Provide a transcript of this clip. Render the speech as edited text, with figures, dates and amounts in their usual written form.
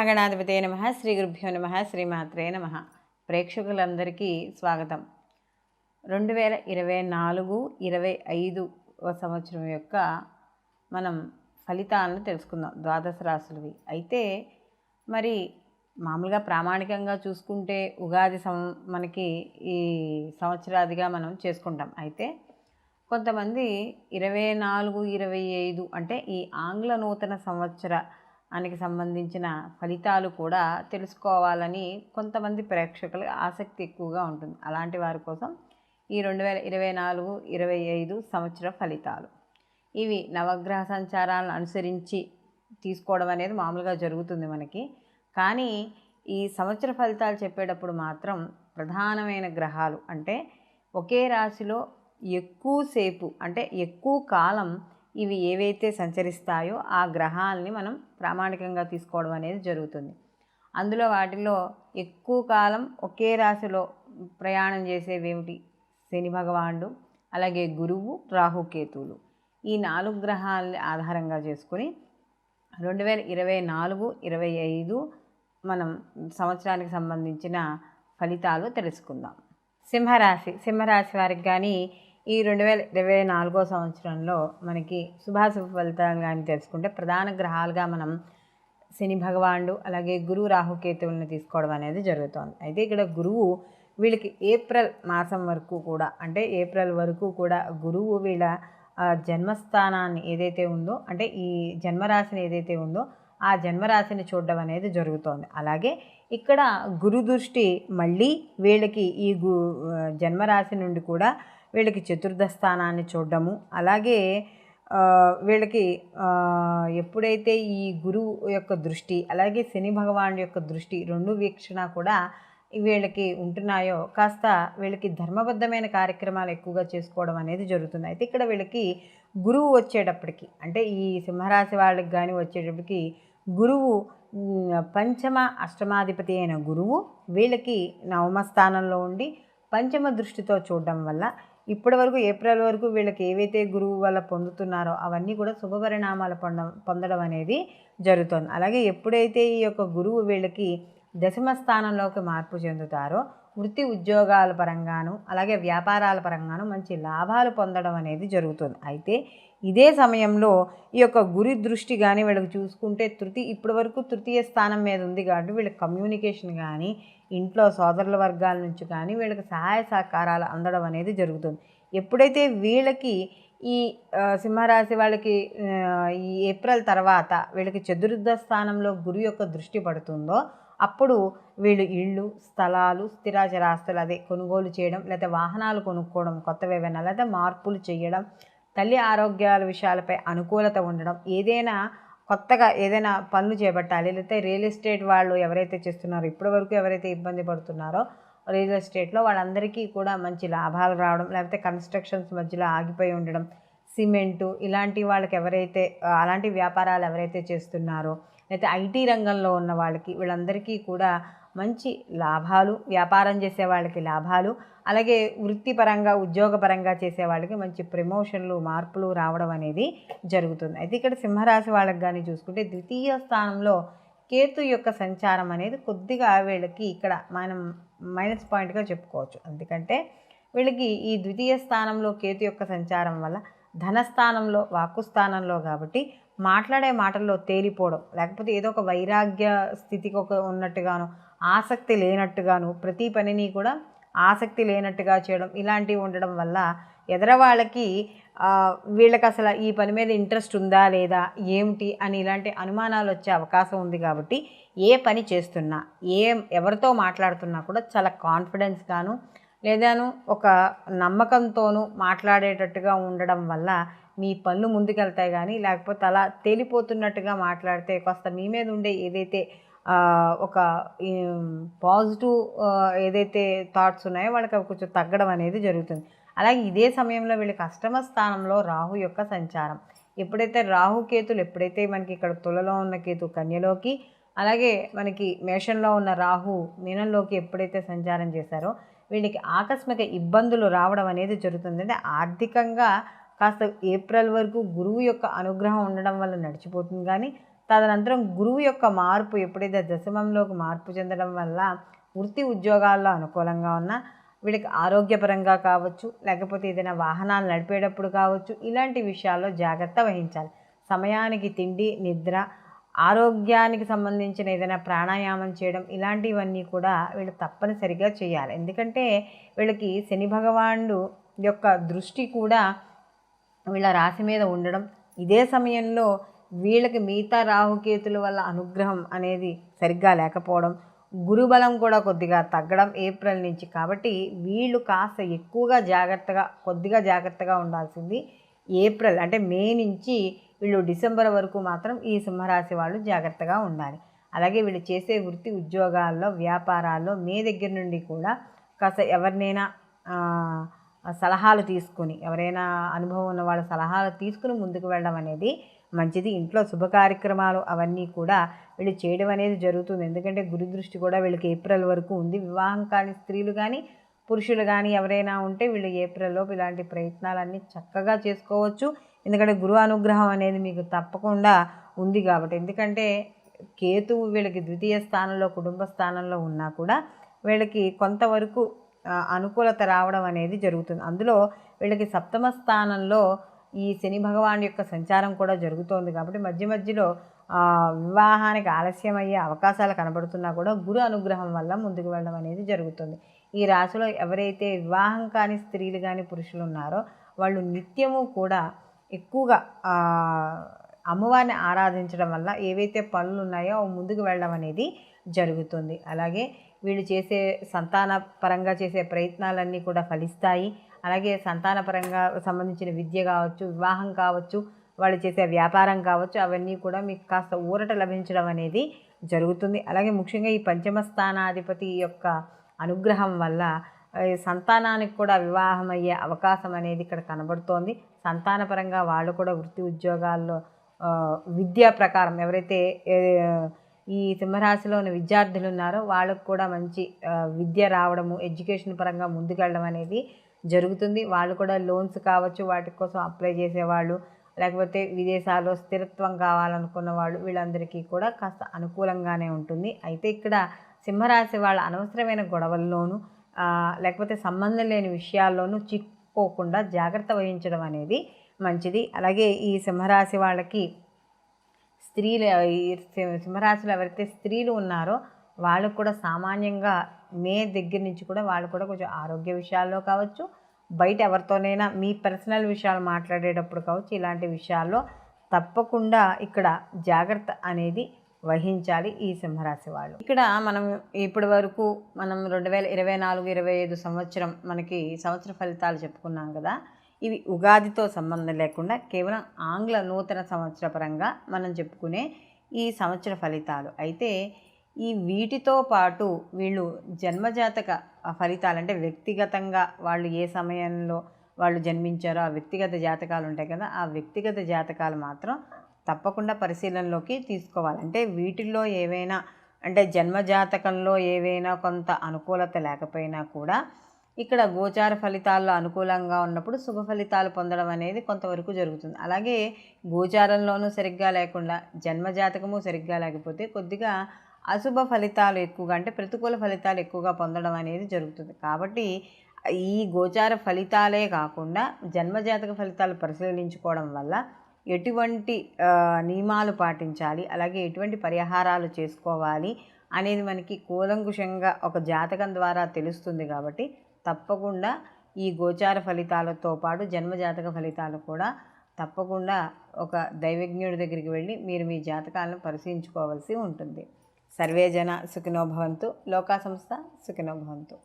మహాగణాధిపతే నమః. శ్రీ గురుభ్యో నమః. శ్రీమాత్రే నమః. ప్రేక్షకులందరికీ స్వాగతం. 2024-25 సంవత్సరం యొక్క మనం ఫలితాలను తెలుసుకుందాం. ద్వాదశ రాశులవి అయితే మరి మామూలుగా ప్రామాణికంగా చూసుకుంటే ఉగాది మనకి ఈ సంవత్సరాదిగా మనం చేసుకుంటాం. అయితే కొంతమంది 24-25 అంటే ఈ ఆంగ్ల నూతన సంవత్సరానికి సంబంధించిన ఫలితాలు కూడా తెలుసుకోవాలని కొంతమంది ప్రేక్షకులకు ఆసక్తి ఎక్కువగా ఉంటుంది. అలాంటి వారి కోసం ఈ 2024-25 సంవత్సర ఫలితాలు ఇవి నవగ్రహ సంచారాలను అనుసరించి తీసుకోవడం అనేది మామూలుగా జరుగుతుంది మనకి. కానీ ఈ సంవత్సర ఫలితాలు చెప్పేటప్పుడు మాత్రం ప్రధానమైన గ్రహాలు అంటే ఒకే రాశిలో ఎక్కువసేపు అంటే ఎక్కువ కాలం ఇవి ఏవైతే సంచరిస్తాయో ఆ గ్రహాలని మనం ప్రామాణికంగా తీసుకోవడం అనేది జరుగుతుంది. అందులో వాటిలో ఎక్కువ కాలం ఒకే రాశిలో ప్రయాణం చేసేవి ఏమిటి? శని భగవానుడు, అలాగే గురువు, రాహుకేతువులు. ఈ 4 గ్రహాలని ఆధారంగా చేసుకుని 2024-25 మనం సంవత్సరానికి సంబంధించిన ఫలితాలు తెలుసుకుందాం. సింహరాశి వారికి కానీ ఈ 2024 సంవత్సరంలో మనకి శుభాశుభ ఫలితాలు కానీ తెలుసుకుంటే ప్రధాన గ్రహాలుగా మనం శని భగవానుడు, అలాగే గురువు, రాహుకేతువులను తీసుకోవడం అనేది జరుగుతుంది. అయితే ఇక్కడ గురువు వీళ్ళకి ఏప్రిల్ మాసం వరకు కూడా అంటే ఏప్రిల్ వరకు కూడా గురువు వీళ్ళ జన్మస్థానాన్ని ఏదైతే ఉందో అంటే ఈ జన్మరాశిని ఏదైతే ఉందో ఆ జన్మరాశిని చూడడం అనేది జరుగుతోంది. అలాగే ఇక్కడ గురు దృష్టి మళ్ళీ వీళ్ళకి ఈ జన్మరాశి నుండి కూడా వీళ్ళకి చతుర్థ స్థానాన్ని చూడడము, అలాగే వీళ్ళకి ఎప్పుడైతే ఈ గురువు యొక్క దృష్టి అలాగే శని భగవానుడి యొక్క దృష్టి రెండు వీక్షణ కూడా వీళ్ళకి ఉంటున్నాయో కాస్త వీళ్ళకి ధర్మబద్ధమైన కార్యక్రమాలు ఎక్కువగా చేసుకోవడం అనేది జరుగుతుంది. అయితే ఇక్కడ వీళ్ళకి గురువు వచ్చేటప్పటికి అంటే ఈ సింహరాశి వాళ్ళకి కానీ వచ్చేటప్పటికి గురువు పంచమ అష్టమాధిపతి అయిన గురువు వీళ్ళకి నవమ స్థానంలో ఉండి పంచమ దృష్టితో చూడడం వల్ల ఇప్పటి వరకు ఏప్రిల్ వరకు వీళ్ళకి ఏవైతే గురువు వల్ల పొందుతున్నారో అవన్నీ కూడా శుభపరిణామాలు పొందడం అనేది జరుగుతుంది. అలాగే ఎప్పుడైతే ఈ యొక్క గురువు వీళ్ళకి దశమ స్థానంలోకి మార్పు చెందుతారో వృత్తి ఉద్యోగాల పరంగాను అలాగే వ్యాపారాల పరంగాను మంచి లాభాలు పొందడం అనేది జరుగుతుంది. అయితే ఇదే సమయంలో ఈ యొక్క గురి దృష్టి కానీ వీళ్ళకి చూసుకుంటే ఇప్పటి వరకు తృతీయ స్థానం మీద ఉంది కాబట్టి వీళ్ళకి కమ్యూనికేషన్ కానీ ఇంట్లో సోదరుల వర్గాల నుంచి కానీ వీళ్ళకి సహాయ సహకారాలు అందడం అనేది జరుగుతుంది. ఎప్పుడైతే వీళ్ళకి ఈ సింహరాశి వాళ్ళకి ఈ ఏప్రిల్ తర్వాత వీళ్ళకి చతుర్థ స్థానంలో గురు యొక్క దృష్టి పడుతుందో అప్పుడు వీళ్ళు ఇళ్ళు, స్థలాలు, స్థిరాచరాస్తులు అదే కొనుగోలు చేయడం, లేదా వాహనాలు కొనుక్కోవడం, కొత్తవి ఏవైనా లేదా మార్పులు చేయడం, తల్లి ఆరోగ్యాల విషయాలపై అనుకూలత ఉండడం, ఏదైనా కొత్తగా ఏదైనా పనులు చేపట్టాలి, లేకపోతే రియల్ ఎస్టేట్ వాళ్ళు ఎవరైతే చేస్తున్నారో ఇప్పటి వరకు ఎవరైతే ఇబ్బంది పడుతున్నారో రియల్ ఎస్టేట్లో వాళ్ళందరికీ కూడా మంచి లాభాలు రావడం, లేకపోతే కన్స్ట్రక్షన్స్ మధ్యలో ఆగిపోయి ఉండడం, సిమెంటు ఇలాంటి వాళ్ళకి ఎవరైతే అలాంటి వ్యాపారాలు ఎవరైతే చేస్తున్నారో లేకపోతే ఐటీ రంగంలో ఉన్న వాళ్ళకి వీళ్ళందరికీ కూడా మంచి లాభాలు, వ్యాపారం చేసే వాళ్ళకి లాభాలు, అలాగే వృత్తిపరంగా ఉద్యోగపరంగా చేసే వాళ్ళకి మంచి ప్రమోషన్లు, మార్పులు రావడం అనేది జరుగుతుంది. అయితే ఇక్కడ సింహరాశి వాళ్ళకి కానీ చూసుకుంటే ద్వితీయ స్థానంలో కేతు యొక్క సంచారం అనేది కొద్దిగా వీళ్ళకి ఇక్కడ మనం మైనస్ పాయింట్గా చెప్పుకోవచ్చు. ఎందుకంటే వీళ్ళకి ఈ ద్వితీయ స్థానంలో కేతు యొక్క సంచారం వల్ల ధనస్థానంలో వాక్కు స్థానంలో కాబట్టి మాట్లాడే మాటల్లో తేలిపోవడం, లేకపోతే ఏదో ఒక వైరాగ్య స్థితికి ఉన్నట్టుగాను ఆసక్తి లేనట్టుగాను ప్రతి పనిని కూడా ఆసక్తి లేనట్టుగా చేయడం ఇలాంటివి ఉండడం వల్ల ఎదరవాళ్ళకి వీళ్ళకి అసలు ఈ పని మీద ఇంట్రెస్ట్ ఉందా లేదా ఏమిటి అని ఇలాంటి అనుమానాలు వచ్చే అవకాశం ఉంది. కాబట్టి ఏ పని చేస్తున్నా ఎవరితో మాట్లాడుతున్నా కూడా చాలా కాన్ఫిడెన్స్గాను లేదాను ఒక నమ్మకంతోనూ మాట్లాడేటట్టుగా ఉండడం వల్ల మీ పనులు ముందుకెళ్తాయి. కానీ లేకపోతే అలా తేలిపోతున్నట్టుగా మాట్లాడితే కాస్త మీ మీద ఉండే ఏదైతే ఒక పాజిటివ్ ఏదైతే థాట్స్ ఉన్నాయో వాళ్ళకి అవి కొంచెం తగ్గడం అనేది జరుగుతుంది. అలాగే ఇదే సమయంలో వీళ్ళకి అష్టమ స్థానంలో రాహు యొక్క సంచారం ఎప్పుడైతే రాహుకేతులు ఎప్పుడైతే మనకి ఇక్కడ తులలో ఉన్న కేతు కన్యలోకి అలాగే మనకి మేషంలో ఉన్న రాహు మీనంలోకి ఎప్పుడైతే సంచారం చేశారో వీళ్ళకి ఆకస్మిక ఇబ్బందులు రావడం అనేది జరుగుతుంది. అంటే ఆర్థికంగా కాస్త ఏప్రిల్ వరకు గురువు యొక్క అనుగ్రహం ఉండడం వల్ల నడిచిపోతుంది. కానీ తదనంతరం గురువు యొక్క మార్పు ఎప్పుడైతే దశమంలోకి మార్పు చెందడం వల్ల వృత్తి ఉద్యోగాల్లో అనుకూలంగా ఉన్నా వీళ్ళకి ఆరోగ్యపరంగా కావచ్చు, లేకపోతే ఏదైనా వాహనాలు నడిపేటప్పుడు కావచ్చు, ఇలాంటి విషయాల్లో జాగ్రత్త వహించాలి. సమయానికి తిండి, నిద్ర, ఆరోగ్యానికి సంబంధించిన ఏదైనా ప్రాణాయామం చేయడం, ఇలాంటివన్నీ కూడా వీళ్ళు తప్పనిసరిగా చేయాలి. ఎందుకంటే వీళ్ళకి శని భగవానుడు యొక్క దృష్టి కూడా వీళ్ళ రాశి మీద ఉండడం, ఇదే సమయంలో వీళ్ళకి మిగతా రాహుకేతుల వల్ల అనుగ్రహం అనేది సరిగ్గా లేకపోవడం, గురుబలం కూడా కొద్దిగా తగ్గడం ఏప్రిల్ నుంచి. కాబట్టి వీళ్ళు కాస్త కొద్దిగా జాగ్రత్తగా ఉండాల్సింది ఏప్రిల్ అంటే మే నుంచి వీళ్ళు డిసెంబర్ వరకు మాత్రం ఈ సింహరాశి వాళ్ళు జాగ్రత్తగా ఉండాలి. అలాగే వీళ్ళు చేసే వృత్తి ఉద్యోగాల్లో, వ్యాపారాల్లో మే దగ్గర నుండి కూడా కాస్త ఎవరినైనా సలహాలు తీసుకుని, ఎవరైనా అనుభవం ఉన్న వాళ్ళ సలహాలు తీసుకుని ముందుకు వెళ్ళడం అనేది మంచిది. ఇంట్లో శుభ కార్యక్రమాలు అవన్నీ కూడా వీళ్ళు చేయడం అనేది జరుగుతుంది. ఎందుకంటే గురు దృష్టి కూడా వీళ్ళకి ఏప్రిల్ వరకు ఉంది. వివాహం కాని స్త్రీలు కానీ పురుషులు కానీ ఎవరైనా ఉంటే వీళ్ళు ఏప్రిల్లోపు ఇలాంటి ప్రయత్నాలన్నీ చక్కగా చేసుకోవచ్చు. ఎందుకంటే గురు అనుగ్రహం అనేది మీకు తప్పకుండా ఉంది కాబట్టి. ఎందుకంటే కేతువు వీళ్ళకి ద్వితీయ స్థానంలో, కుటుంబ స్థానంలో ఉన్నా కూడా వీళ్ళకి కొంతవరకు అనుకూలత రావడం అనేది జరుగుతుంది. అందులో వీళ్ళకి సప్తమ స్థానంలో ఈ శని భగవాన్ యొక్క సంచారం కూడా జరుగుతోంది కాబట్టి మధ్య మధ్యలో వివాహానికి ఆలస్యం అయ్యే అవకాశాలు కనబడుతున్నా కూడా గురు అనుగ్రహం వల్ల ముందుకు వెళ్ళడం అనేది జరుగుతుంది. ఈ రాశిలో ఎవరైతే వివాహం కాని స్త్రీలు కానీ పురుషులు ఉన్నారో వాళ్ళు నిత్యము కూడా ఎక్కువగా అమ్మవారిని ఆరాధించడం వల్ల ఏవైతే పనులు ఉన్నాయో అవి ముందుకు వెళ్ళడం అనేది జరుగుతుంది. అలాగే వీళ్ళు చేసే సంతానపరంగా చేసే ప్రయత్నాలన్నీ కూడా ఫలిస్తాయి. అలాగే సంతానపరంగా సంబంధించిన విద్య కావచ్చు, వివాహం కావచ్చు, వాళ్ళు చేసే వ్యాపారం కావచ్చు, అవన్నీ కూడా మీకు కాస్త ఊరట లభించడం అనేది జరుగుతుంది. అలాగే ముఖ్యంగా ఈ పంచమ స్థానాధిపతి యొక్క అనుగ్రహం వల్ల సంతానానికి కూడా వివాహం అయ్యే అవకాశం అనేది ఇక్కడ కనబడుతోంది. సంతానపరంగా వాళ్ళు కూడా వృత్తి ఉద్యోగాల్లో విద్యా ప్రకారం ఎవరైతే ఈ సింహరాశిలో ఉన్న విద్యార్థులు ఉన్నారో వాళ్ళకు కూడా మంచి విద్య రావడము, ఎడ్యుకేషన్ పరంగా ముందుకెళ్ళడం అనేది జరుగుతుంది. వాళ్ళు కూడా లోన్స్ కావచ్చు, వాటి కోసం అప్లై చేసేవాళ్ళు, లేకపోతే విదేశాల్లో స్థిరత్వం కావాలనుకున్న వాళ్ళు, వీళ్ళందరికీ కూడా కాస్త అనుకూలంగానే ఉంటుంది. అయితే ఇక్కడ సింహరాశి వాళ్ళ అనవసరమైన గొడవల్లోనూ లేకపోతే సంబంధం లేని విషయాల్లోనూ చిక్కుకోకుండా జాగ్రత్త వహించడం అనేది మంచిది. అలాగే ఈ సింహరాశి వాళ్ళకి సింహరాశిలో ఎవరైతే స్త్రీలు ఉన్నారో వాళ్ళకు కూడా సామాన్యంగా మే దగ్గర నుంచి కూడా వాళ్ళు కూడా కొంచెం ఆరోగ్య విషయాల్లో కావచ్చు, బయట ఎవరితోనైనా మీ పర్సనల్ విషయాలు మాట్లాడేటప్పుడు కావచ్చు, ఇలాంటి విషయాల్లో తప్పకుండా ఇక్కడ జాగ్రత్త అనేది వహించాలి ఈ సింహరాశి వాళ్ళు. ఇక్కడ మనం ఇప్పటి వరకు 2024-25 సంవత్సరం మనకి సంవత్సర ఫలితాలు చెప్పుకున్నాం కదా. ఇవి ఉగాదితో సంబంధం లేకుండా కేవలం ఆంగ్ల నూతన సంవత్సర పరంగా మనం చెప్పుకునే ఈ సంవత్సర ఫలితాలు. అయితే ఈ వీటితో పాటు వీళ్ళు జన్మజాతక ఫలితాలు అంటే వ్యక్తిగతంగా వాళ్ళు ఏ సమయంలో వాళ్ళు జన్మించారో ఆ వ్యక్తిగత జాతకాలు ఉంటాయి కదా, ఆ వ్యక్తిగత జాతకాలు మాత్రం తప్పకుండా పరిశీలనలోకి తీసుకోవాలి. అంటే వీటిల్లో ఏవైనా అంటే జన్మజాతకంలో ఏవైనా కొంత అనుకూలత లేకపోయినా కూడా ఇక్కడ గోచార ఫలితాల్లో అనుకూలంగా ఉన్నప్పుడు శుభ ఫలితాలు పొందడం అనేది కొంతవరకు జరుగుతుంది. అలాగే గోచారంలోనూ సరిగ్గా లేకుండా జన్మజాతకము సరిగ్గా లేకపోతే కొద్దిగా అశుభ ఫలితాలు ఎక్కువగా అంటే ప్రతికూల ఫలితాలు ఎక్కువగా పొందడం అనేది జరుగుతుంది. కాబట్టి ఈ గోచార ఫలితాలే కాకుండా జన్మజాతక ఫలితాలు పరిశీలించుకోవడం వల్ల ఎటువంటి నియమాలు పాటించాలి, అలాగే ఎటువంటి పరిహారాలు చేసుకోవాలి అనేది మనకి కూలంకుషంగా ఒక జాతకం ద్వారా తెలుస్తుంది. కాబట్టి తప్పకుండా ఈ గోచార ఫలితాలతో పాటు జన్మజాతక ఫలితాలు కూడా తప్పకుండా ఒక దైవజ్ఞుడి దగ్గరికి వెళ్ళి మీరు మీ జాతకాలను పరిశీలించుకోవాల్సి ఉంటుంది. సర్వే జన సుఖినో భవంతు. లోకా సంస్థ సుఖినో భవంతు.